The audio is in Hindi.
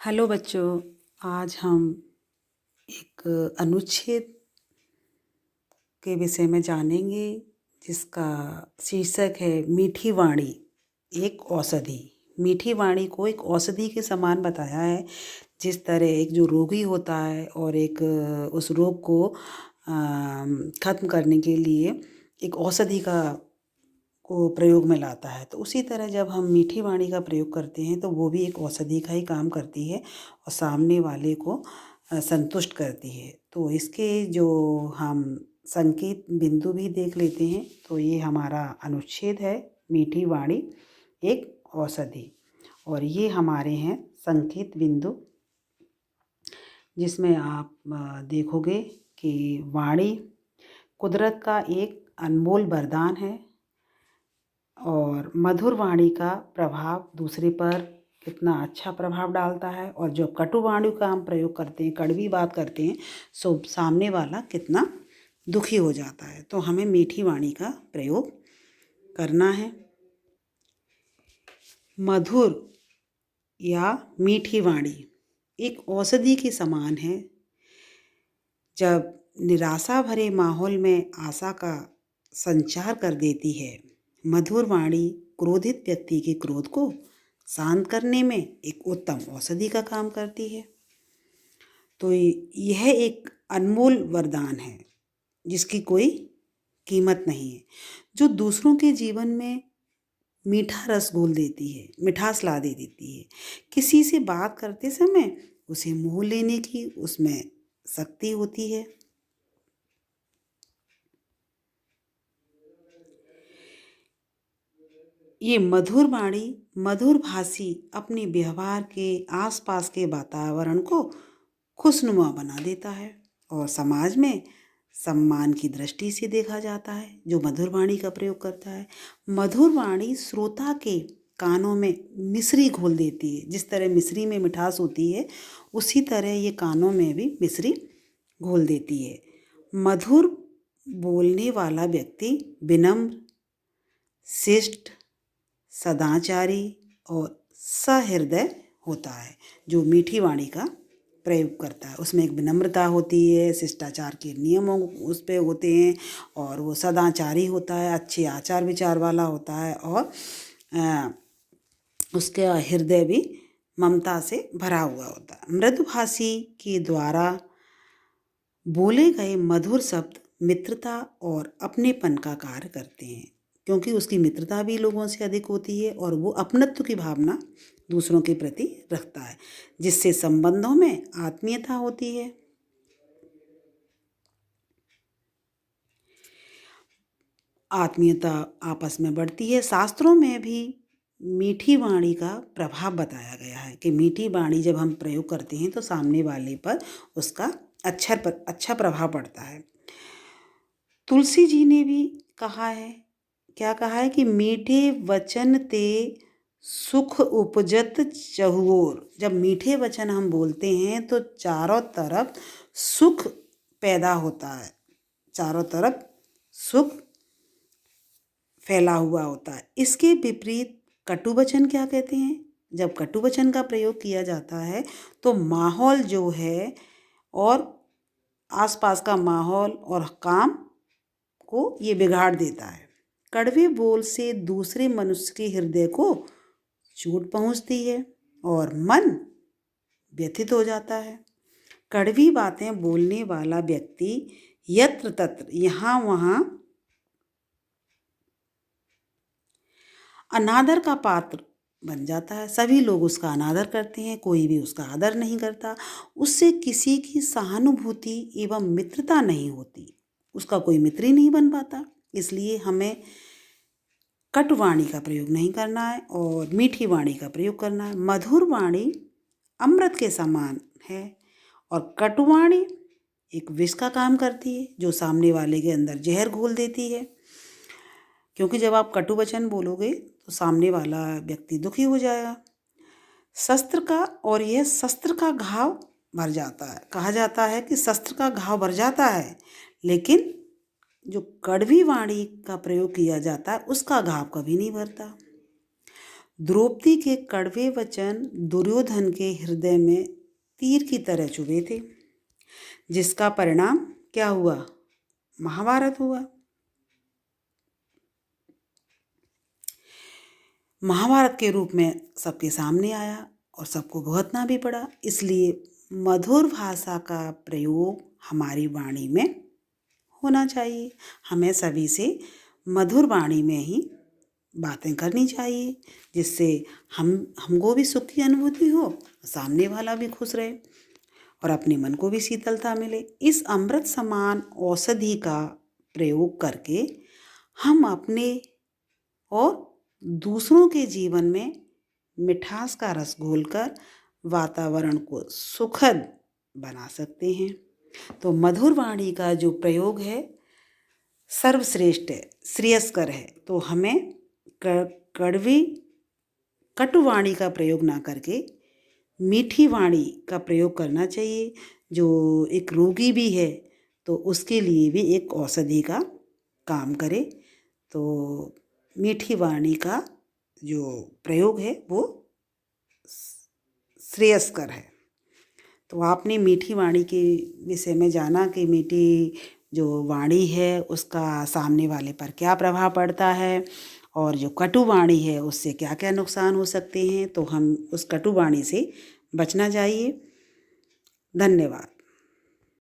हेलो बच्चों, आज हम एक अनुच्छेद के विषय में जानेंगे जिसका शीर्षक है मीठी वाणी एक औषधि। मीठी वाणी को एक औषधि के समान बताया है। जिस तरह एक जो रोगी होता है और एक उस रोग को खत्म करने के लिए एक औषधि को प्रयोग में लाता है, तो उसी तरह जब हम मीठी वाणी का प्रयोग करते हैं तो वो भी एक औषधि का ही काम करती है और सामने वाले को संतुष्ट करती है। तो इसके जो हम संकेत बिंदु भी देख लेते हैं, तो ये हमारा अनुच्छेद है मीठी वाणी एक औषधि, और ये हमारे हैं संकेत बिंदु, जिसमें आप देखोगे कि वाणी कुदरत का एक अनमोल वरदान है और मधुर वाणी का प्रभाव दूसरे पर कितना अच्छा प्रभाव डालता है, और जो कटु वाणी का हम प्रयोग करते हैं, कड़वी बात करते हैं, सो सामने वाला कितना दुखी हो जाता है। तो हमें मीठी वाणी का प्रयोग करना है। मधुर या मीठी वाणी एक औषधि के समान है। जब निराशा भरे माहौल में आशा का संचार कर देती है, मधुर वाणी क्रोधित व्यक्ति के क्रोध को शांत करने में एक उत्तम औषधि का काम करती है। तो यह एक अनमोल वरदान है जिसकी कोई कीमत नहीं है, जो दूसरों के जीवन में मीठा रस घोल देती है, मिठास ला दे देती है। किसी से बात करते समय उसे मोह लेने की उसमें शक्ति होती है। ये मधुर वाणी मधुर भाषी अपने व्यवहार के आसपास के वातावरण को खुशनुमा बना देता है और समाज में सम्मान की दृष्टि से देखा जाता है जो मधुर वाणी का प्रयोग करता है। मधुर वाणी श्रोता के कानों में मिश्री घोल देती है। जिस तरह मिश्री में मिठास होती है, उसी तरह ये कानों में भी मिश्री घोल देती है। मधुर बोलने वाला व्यक्ति विनम्र, शिष्ट, सदाचारी और सहृदय होता है। जो मीठी वाणी का प्रयोग करता है उसमें एक विनम्रता होती है, शिष्टाचार के नियमों उस पे होते हैं, और वो सदाचारी होता है, अच्छे आचार विचार वाला होता है, और उसका हृदय भी ममता से भरा हुआ होता है। मृदुभाषी के द्वारा बोले गए मधुर शब्द मित्रता और अपनेपन का कार्य करते हैं, क्योंकि उसकी मित्रता भी लोगों से अधिक होती है और वो अपनत्व की भावना दूसरों के प्रति रखता है, जिससे संबंधों में आत्मीयता होती है। आत्मीयता आपस में बढ़ती है। शास्त्रों में भी मीठी वाणी का प्रभाव बताया गया है कि मीठी वाणी जब हम प्रयोग करते हैं तो सामने वाले पर उसका अच्छा प्रभाव पड़ता है। तुलसी जी ने भी कहा है, क्या कहा है कि मीठे वचन ते सुख उपजत चहुओर। जब मीठे वचन हम बोलते हैं तो चारों तरफ सुख पैदा होता है, चारों तरफ सुख फैला हुआ होता है। इसके विपरीत कटु वचन क्या कहते हैं? जब कटु वचन का प्रयोग किया जाता है तो माहौल जो है और आसपास का माहौल और काम को ये बिगाड़ देता है। कड़वे बोल से दूसरे मनुष्य के हृदय को चोट पहुंचती है और मन व्यथित हो जाता है। कड़वी बातें बोलने वाला व्यक्ति यत्र तत्र यहाँ वहाँ अनादर का पात्र बन जाता है। सभी लोग उसका अनादर करते हैं, कोई भी उसका आदर नहीं करता। उससे किसी की सहानुभूति एवं मित्रता नहीं होती, उसका कोई मित्र ही नहीं बन पाता। इसलिए हमें कटु वाणी का प्रयोग नहीं करना है और मीठी वाणी का प्रयोग करना है। मधुर वाणी अमृत के समान है और कटु वाणी एक विष का काम करती है जो सामने वाले के अंदर जहर घोल देती है, क्योंकि जब आप कटु वचन बोलोगे तो सामने वाला व्यक्ति दुखी हो जाएगा। शस्त्र का और यह शस्त्र का घाव भर जाता है। कहा जाता है कि शस्त्र का घाव भर जाता है, लेकिन जो कड़वी वाणी का प्रयोग किया जाता है उसका घाव कभी नहीं भरता। द्रौपदी के कड़वे वचन दुर्योधन के हृदय में तीर की तरह चुभे थे, जिसका परिणाम क्या हुआ? महाभारत हुआ। महाभारत के रूप में सबके सामने आया और सबको भुगतना भी पड़ा। इसलिए मधुर भाषा का प्रयोग हमारी वाणी में होना चाहिए। हमें सभी से मधुर वाणी में ही बातें करनी चाहिए, जिससे हमको भी सुख की अनुभूति हो, सामने वाला भी खुश रहे और अपने मन को भी शीतलता मिले। इस अमृत समान औषधि का प्रयोग करके हम अपने और दूसरों के जीवन में मिठास का रस घोलकर वातावरण को सुखद बना सकते हैं। तो मधुर वाणी का जो प्रयोग है सर्वश्रेष्ठ है, श्रेयस्कर है। तो हमें कड़वी कटु वाणी का प्रयोग ना करके मीठी वाणी का प्रयोग करना चाहिए। जो एक रोगी भी है तो उसके लिए भी एक औषधि का काम करे। तो मीठी वाणी का जो प्रयोग है वो श्रेयस्कर है। तो आपने मीठी वाणी के विषय में जाना कि मीठी जो वाणी है उसका सामने वाले पर क्या प्रभाव पड़ता है और जो कटु वाणी है उससे क्या क्या नुकसान हो सकते हैं। तो हम उस कटु वाणी से बचना चाहिए। धन्यवाद।